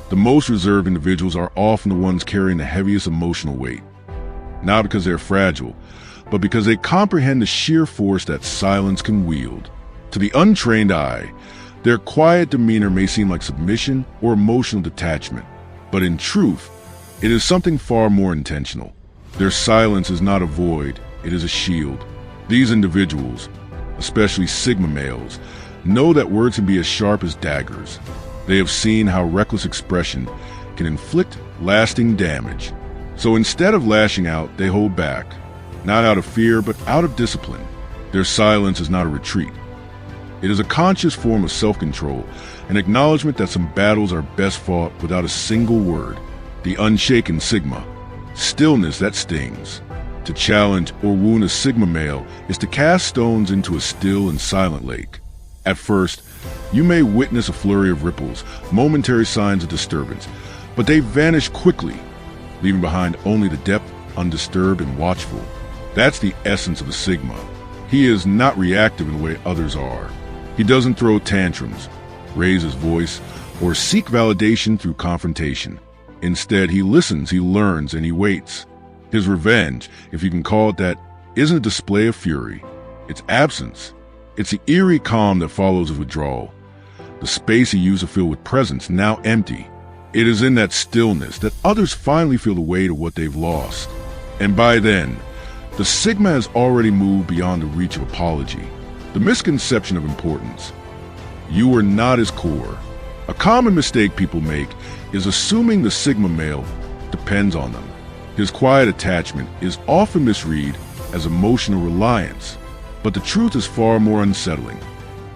The most reserved individuals are often the ones carrying the heaviest emotional weight, not because they're fragile, but because they comprehend the sheer force that silence can wield. To the untrained eye, their quiet demeanor may seem like submission or emotional detachment, but in truth, it is something far more intentional. Their silence is not a void, it is a shield. These individuals, especially Sigma males, know that words can be as sharp as daggers. They have seen how reckless expression can inflict lasting damage. So instead of lashing out, they hold back, not out of fear, but out of discipline. Their silence is not a retreat. It is a conscious form of self-control, an acknowledgement that some battles are best fought without a single word. The unshaken Sigma, stillness that stings. To challenge or wound a Sigma male is to cast stones into a still and silent lake. At first, you may witness a flurry of ripples, momentary signs of disturbance, but they vanish quickly, leaving behind only the depth, undisturbed and watchful. That's the essence of a Sigma. He is not reactive in the way others are. He doesn't throw tantrums, raise his voice, or seek validation through confrontation. Instead, he listens, he learns, and he waits. His revenge, if you can call it that, isn't a display of fury. It's absence. It's the eerie calm that follows his withdrawal. The space he used to fill with presence, now empty. It is in that stillness that others finally feel the weight of what they've lost. And by then, the Sigma has already moved beyond the reach of apology. The misconception of importance. You are not his core. A common mistake people make is assuming the Sigma male depends on them. His quiet attachment is often misread as emotional reliance, but the truth is far more unsettling.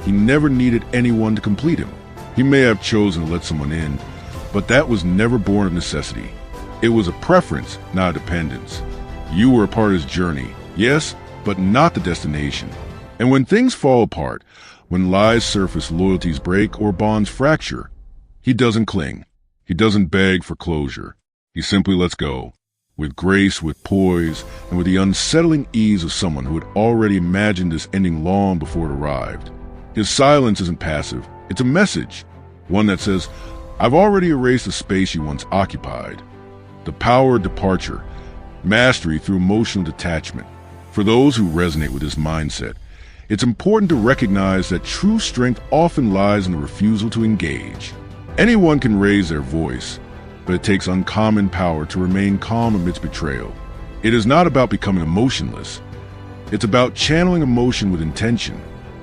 He never needed anyone to complete him. He may have chosen to let someone in, but that was never born of necessity. It was a preference, not a dependence. You were a part of his journey, yes, but not the destination. And when things fall apart, when lies surface, loyalties break, or bonds fracture, he doesn't cling. He doesn't beg for closure. He simply lets go, with grace, with poise, and with the unsettling ease of someone who had already imagined this ending long before it arrived. His silence isn't passive. It's a message, one that says, I've already erased the space you once occupied. The power of departure, mastery through emotional detachment. For those who resonate with this mindset, it's important to recognize that true strength often lies in the refusal to engage. Anyone can raise their voice, but it takes uncommon power to remain calm amidst betrayal. It is not about becoming emotionless. It's about channeling emotion with intention.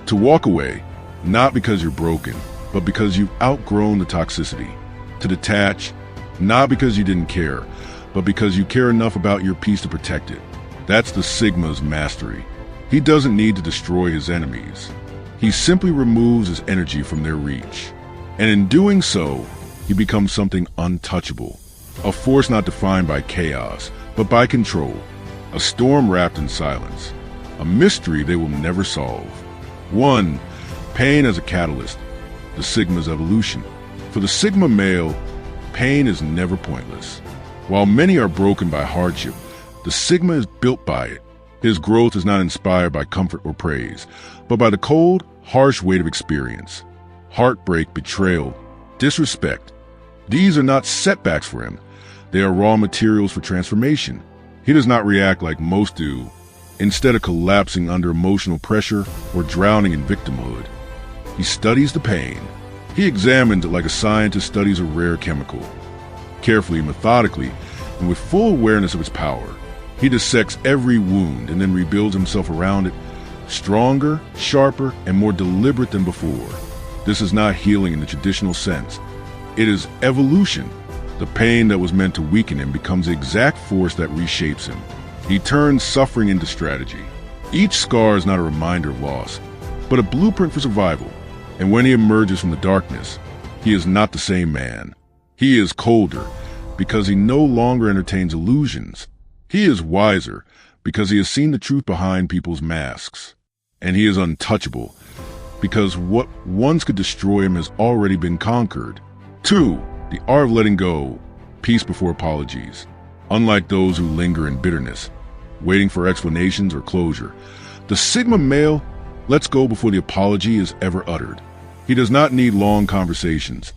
To walk away, not because you're broken, but because you've outgrown the toxicity. To detach, not because you didn't care, but because you care enough about your peace to protect it. That's the Sigma's mastery. He doesn't need to destroy his enemies. He simply removes his energy from their reach. And in doing so, he becomes something untouchable. A force not defined by chaos, but by control. A storm wrapped in silence. A mystery they will never solve. 1. Pain as a catalyst. The Sigma's evolution. For the Sigma male, pain is never pointless. While many are broken by hardship, the Sigma is built by it. His growth is not inspired by comfort or praise, but by the cold, harsh weight of experience. Heartbreak, betrayal, disrespect. These are not setbacks for him. They are raw materials for transformation. He does not react like most do, instead of collapsing under emotional pressure or drowning in victimhood. He studies the pain. He examines it like a scientist studies a rare chemical. Carefully, methodically, and with full awareness of its power, he dissects every wound and then rebuilds himself around it, stronger, sharper, and more deliberate than before. This is not healing in the traditional sense. It is evolution. The pain that was meant to weaken him becomes the exact force that reshapes him. He turns suffering into strategy. Each scar is not a reminder of loss, but a blueprint for survival. And when he emerges from the darkness, he is not the same man. He is colder because he no longer entertains illusions. He is wiser because he has seen the truth behind people's masks. And he is untouchable because what once could destroy him has already been conquered. 2. The art of letting go, peace before apologies. Unlike those who linger in bitterness, waiting for explanations or closure, the Sigma male lets go before the apology is ever uttered. He does not need long conversations.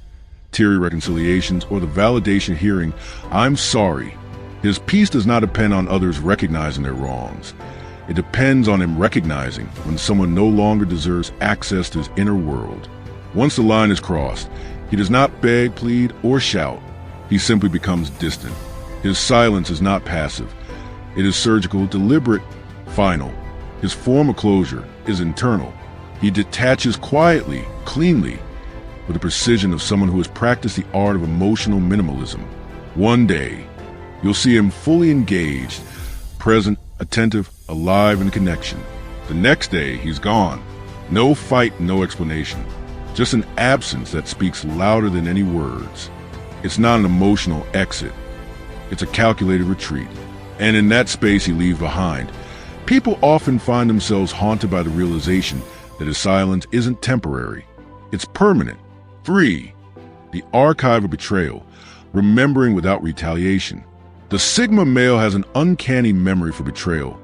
teary reconciliations, or the validation hearing, "I'm sorry." His peace does not depend on others recognizing their wrongs. It depends on him recognizing when someone no longer deserves access to his inner world. Once the line is crossed, he does not beg, plead, or shout. He simply becomes distant. His silence is not passive. It is surgical, deliberate, final. His form of closure is internal. He detaches quietly, cleanly, with the precision of someone who has practiced the art of emotional minimalism. One day, you'll see him fully engaged, present, attentive, alive in connection. The next day, he's gone. No fight, no explanation. Just an absence that speaks louder than any words. It's not an emotional exit. It's a calculated retreat. And in that space he leaves behind, people often find themselves haunted by the realization that his silence isn't temporary. It's permanent. 3. The archive of betrayal, remembering without retaliation. The Sigma male has an uncanny memory for betrayal,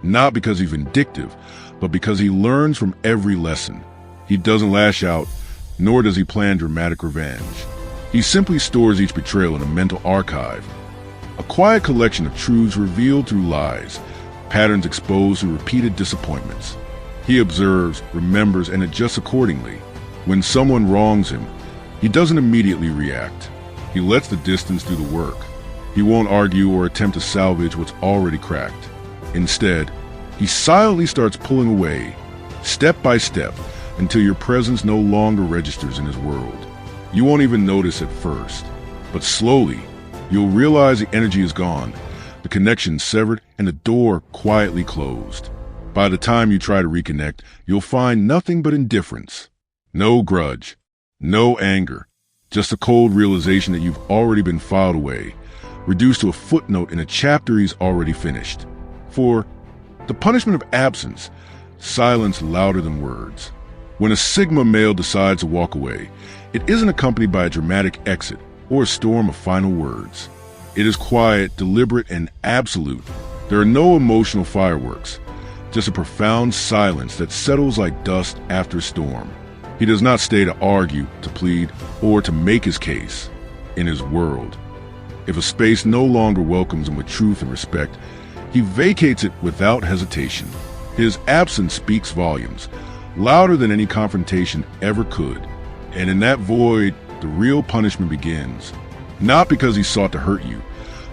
not because he's vindictive, but because he learns from every lesson. He doesn't lash out, nor does he plan dramatic revenge. He simply stores each betrayal in a mental archive, a quiet collection of truths revealed through lies, patterns exposed through repeated disappointments. He observes, remembers, and adjusts accordingly. When someone wrongs him, he doesn't immediately react. He lets the distance do the work. He won't argue or attempt to salvage what's already cracked. Instead, he silently starts pulling away, step by step, until your presence no longer registers in his world. You won't even notice at first, but slowly, you'll realize the energy is gone, the connection severed, and the door quietly closed. By the time you try to reconnect, you'll find nothing but indifference. No grudge, no anger, just a cold realization that you've already been filed away, reduced to a footnote in a chapter he's already finished. For the punishment of absence, silence louder than words. When a Sigma male decides to walk away, it isn't accompanied by a dramatic exit or a storm of final words. It is quiet, deliberate, and absolute. There are no emotional fireworks, just a profound silence that settles like dust after a storm. He does not stay to argue, to plead, or to make his case. In his world, if a space no longer welcomes him with truth and respect, he vacates it without hesitation. His absence speaks volumes, louder than any confrontation ever could. And in that void, the real punishment begins. Not because he sought to hurt you,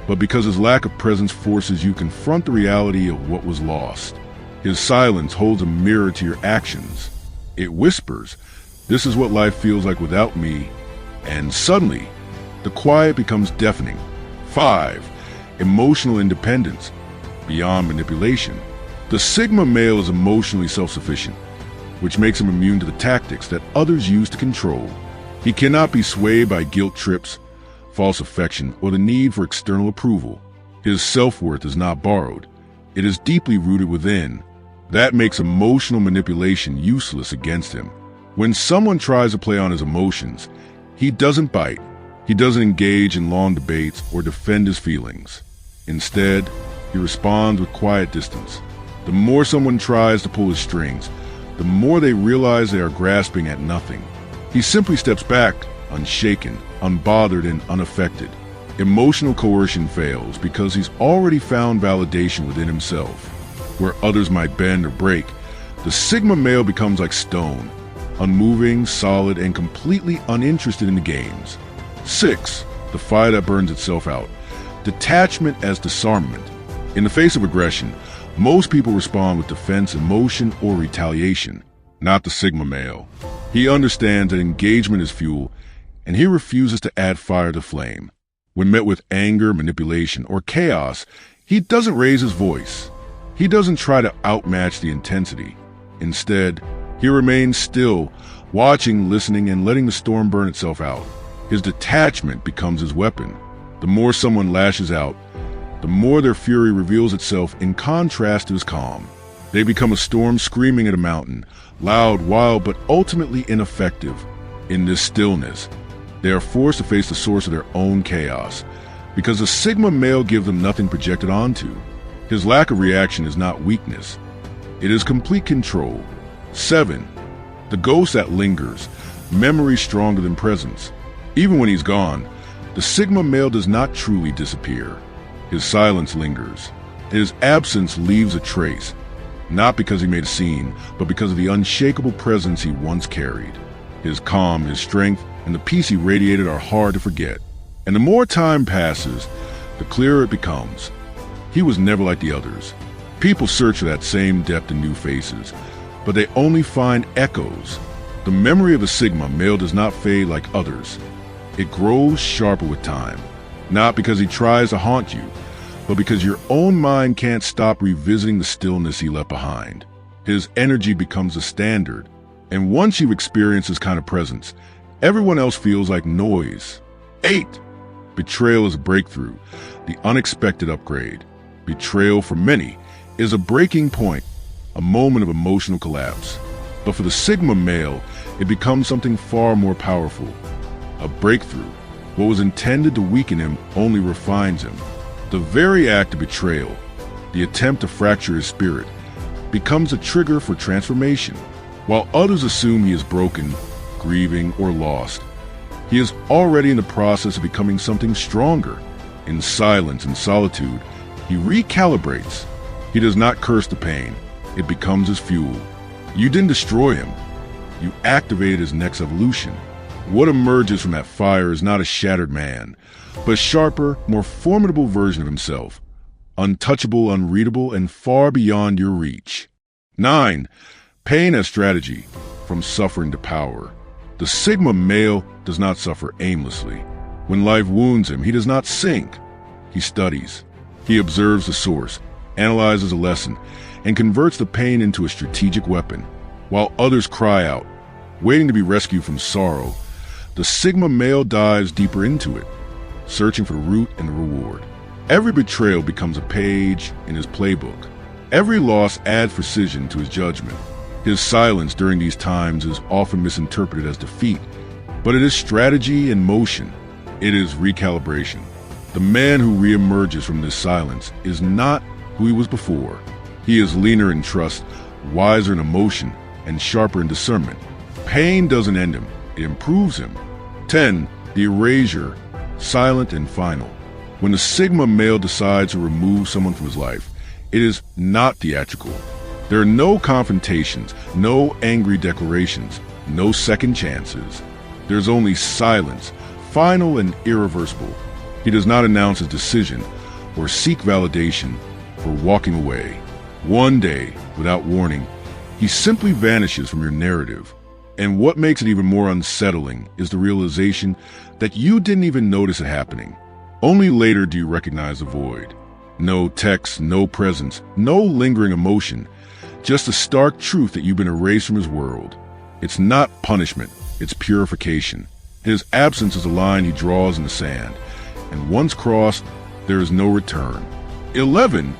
but because his lack of presence forces you to confront the reality of what was lost. His silence holds a mirror to your actions. It whispers, "This is what life feels like without me." And suddenly, the quiet becomes deafening. 5. Emotional independence, beyond manipulation. The Sigma male is emotionally self-sufficient, which makes him immune to the tactics that others use to control. He cannot be swayed by guilt trips, false affection, or the need for external approval. His self-worth is not borrowed. It is deeply rooted within. That makes emotional manipulation useless against him. When someone tries to play on his emotions, he doesn't bite. He doesn't engage in long debates or defend his feelings. Instead, he responds with quiet distance. The more someone tries to pull his strings, the more they realize they are grasping at nothing. He simply steps back, unshaken, unbothered, and unaffected. Emotional coercion fails because he's already found validation within himself. Where others might bend or break, the Sigma male becomes like stone, unmoving, solid, and completely uninterested in the games. 6. The fire that burns itself out. Detachment as disarmament. In the face of aggression, most people respond with defense, emotion, or retaliation. Not the Sigma male. He understands that engagement is fuel, and he refuses to add fire to flame. When met with anger, manipulation, or chaos, he doesn't raise his voice. He doesn't try to outmatch the intensity. Instead, he remains still, watching, listening, and letting the storm burn itself out. His detachment becomes his weapon. The more someone lashes out, the more their fury reveals itself in contrast to his calm. They become a storm screaming at a mountain, loud, wild, but ultimately ineffective. In this stillness, they are forced to face the source of their own chaos, because the Sigma male gives them nothing projected onto. His lack of reaction is not weakness. It is complete control. 7. The ghost that lingers, memory stronger than presence. Even when he's gone, the Sigma male does not truly disappear. His silence lingers. His absence leaves a trace, not because he made a scene, but because of the unshakable presence he once carried. His calm, his strength, and the peace he radiated are hard to forget. And the more time passes, the clearer it becomes. He was never like the others. People search for that same depth in new faces, but they only find echoes. The memory of a Sigma male does not fade like others. It grows sharper with time, not because he tries to haunt you, but because your own mind can't stop revisiting the stillness he left behind. His energy becomes a standard, and once you've experienced this kind of presence, everyone else feels like noise. 8. Betrayal is a breakthrough, the unexpected upgrade. Betrayal, for many, is a breaking point, a moment of emotional collapse. But for the Sigma male, it becomes something far more powerful. A breakthrough. What was intended to weaken him only refines him. The very act of betrayal, the attempt to fracture his spirit, becomes a trigger for transformation. While others assume he is broken, grieving, or lost, he is already in the process of becoming something stronger. In silence and solitude, he recalibrates. He does not curse the pain. It becomes his fuel. You didn't destroy him. You activated his next evolution. What emerges from that fire is not a shattered man, but a sharper, more formidable version of himself. Untouchable, unreadable, and far beyond your reach. 9. Pain as strategy, from suffering to power. The Sigma male does not suffer aimlessly. When life wounds him, he does not sink. He studies. He observes the source, analyzes a lesson, and converts the pain into a strategic weapon. While others cry out, waiting to be rescued from sorrow, the Sigma male dives deeper into it, searching for the root and the reward. Every betrayal becomes a page in his playbook. Every loss adds precision to his judgment. His silence during these times is often misinterpreted as defeat, but it is strategy in motion. It is recalibration. The man who reemerges from this silence is not who he was before. He is leaner in trust, wiser in emotion, and sharper in discernment. Pain doesn't end him, it improves him. 10. The erasure, silent and final. When the Sigma male decides to remove someone from his life, it is not theatrical. There are no confrontations, no angry declarations, no second chances. There's only silence, final and irreversible. He does not announce his decision or seek validation for walking away. One day, without warning, he simply vanishes from your narrative. And what makes it even more unsettling is the realization that you didn't even notice it happening. Only later do you recognize the void. No text, no presence, no lingering emotion, just the stark truth that you've been erased from his world. It's not punishment, it's purification. His absence is a line he draws in the sand, and once crossed, there is no return. 11.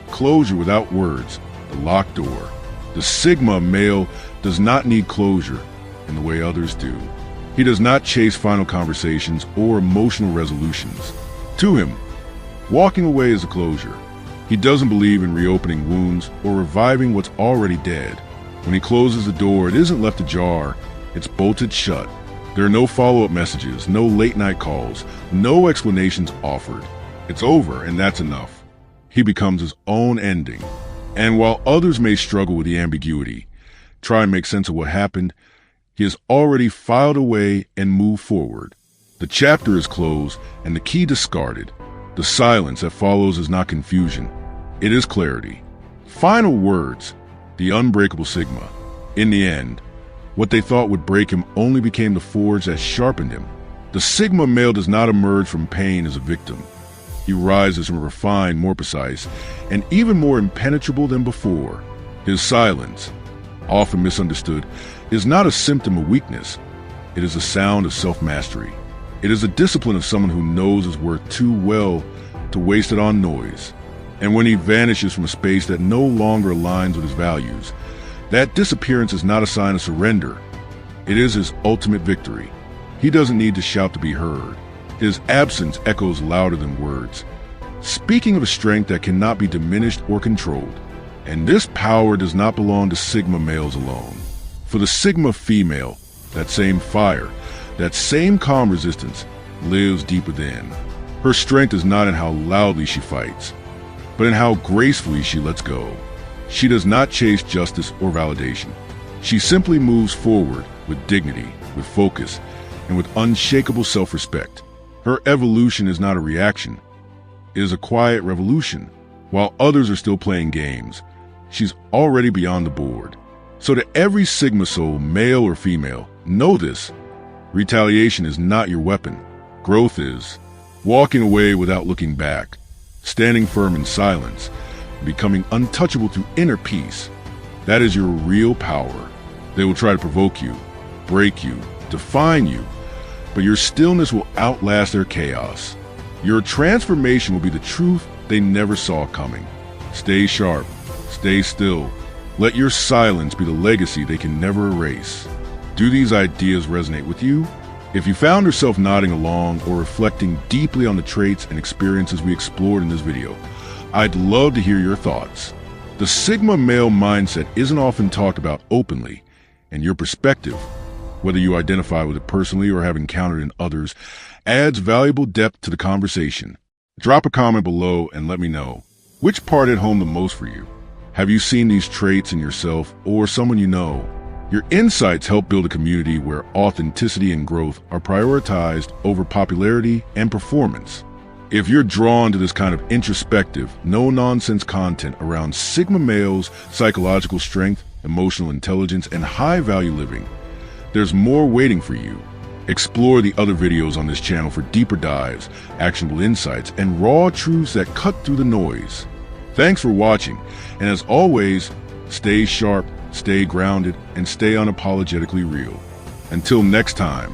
Closure without words, the locked door. The Sigma male does not need closure in the way others do. He does not chase final conversations or emotional resolutions. To him, walking away is a closure. He doesn't believe in reopening wounds or reviving what's already dead. When he closes the door, it isn't left ajar, it's bolted shut. There are no follow-up messages, no late-night calls, no explanations offered. It's over, and that's enough. He becomes his own ending. And while others may struggle with the ambiguity, try and make sense of what happened, he has already filed away and moved forward. The chapter is closed and the key discarded. The silence that follows is not confusion, it is clarity. Final words, the unbreakable Sigma. In the end, what they thought would break him only became the forge that sharpened him. The Sigma male does not emerge from pain as a victim. He rises from refined, more precise, and even more impenetrable than before. His silence, often misunderstood, is not a symptom of weakness. It is a sound of self-mastery. It is a discipline of someone who knows his worth too well to waste it on noise. And when he vanishes from a space that no longer aligns with his values, that disappearance is not a sign of surrender. It is his ultimate victory. He doesn't need to shout to be heard. His absence echoes louder than words, speaking of a strength that cannot be diminished or controlled. And this power does not belong to Sigma males alone. For the Sigma female, that same fire, that same calm resistance lives deep within. Her strength is not in how loudly she fights, but in how gracefully she lets go. She does not chase justice or validation. She simply moves forward with dignity, with focus, and with unshakable self-respect. Her evolution is not a reaction. It is a quiet revolution. While others are still playing games, she's already beyond the board. So to every Sigma soul, male or female, know this: retaliation is not your weapon. Growth is. Walking away without looking back, standing firm in silence, becoming untouchable through inner peace. That is your real power. They will try to provoke you, break you, define you, but your stillness will outlast their chaos. Your transformation will be the truth they never saw coming. Stay sharp, stay still. Let your silence be the legacy they can never erase. Do these ideas resonate with you? If you found yourself nodding along or reflecting deeply on the traits and experiences we explored in this video, I'd love to hear your thoughts. The Sigma male mindset isn't often talked about openly, and your perspective, whether you identify with it personally or have encountered in others, adds valuable depth to the conversation. Drop a comment below and let me know. Which part hit home the most for you? Have you seen these traits in yourself or someone you know? Your insights help build a community where authenticity and growth are prioritized over popularity and performance. If you're drawn to this kind of introspective, no-nonsense content around Sigma males' psychological strength, emotional intelligence, and high-value living, there's more waiting for you. Explore the other videos on this channel for deeper dives, actionable insights, and raw truths that cut through the noise. Thanks for watching, and as always, stay sharp, stay grounded, and stay unapologetically real. Until next time.